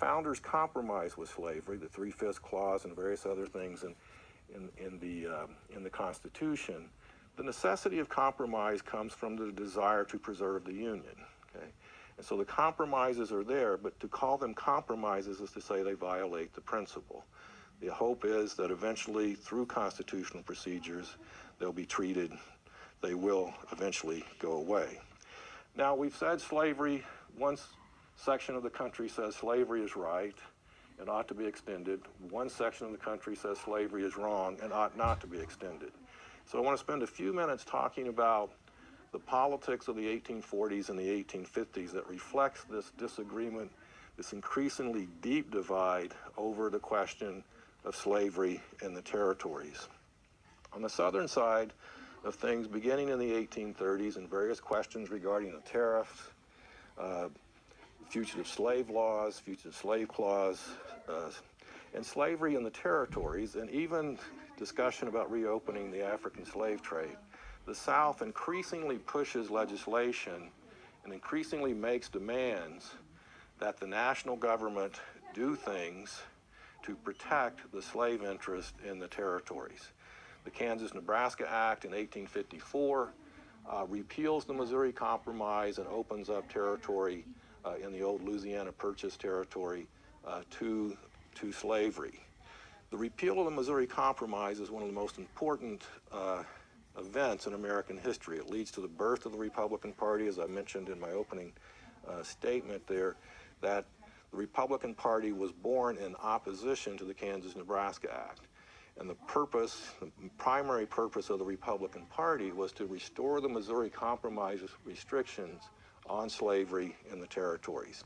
founders compromised with slavery, the 3/5 clause and various other things in the Constitution, the necessity of compromise comes from the desire to preserve the Union. Okay? And so the compromises are there, but to call them compromises is to say they violate the principle. The hope is that eventually, through constitutional procedures, they'll be treated, they will eventually go away. Now, we've said slavery, one section of the country says slavery is right and ought to be extended. One section of the country says slavery is wrong and ought not to be extended. So I want to spend a few minutes talking about the politics of the 1840s and the 1850s that reflects this disagreement, this increasingly deep divide over the question of slavery in the territories. On the southern side of things, beginning in the 1830s, and various questions regarding the tariffs, fugitive slave laws, fugitive slave clause, and slavery in the territories, and even discussion about reopening the African slave trade, the South increasingly pushes legislation and increasingly makes demands that the national government do things to protect the slave interest in the territories. The Kansas-Nebraska Act in 1854 repeals the Missouri Compromise and opens up territory in the old Louisiana Purchase territory to slavery. The repeal of the Missouri Compromise is one of the most important events in American history. It leads to the birth of the Republican Party, as I mentioned in my opening statement there, that the Republican Party was born in opposition to the Kansas-Nebraska Act. And the primary purpose of the Republican Party was to restore the Missouri Compromise restrictions on slavery in the territories.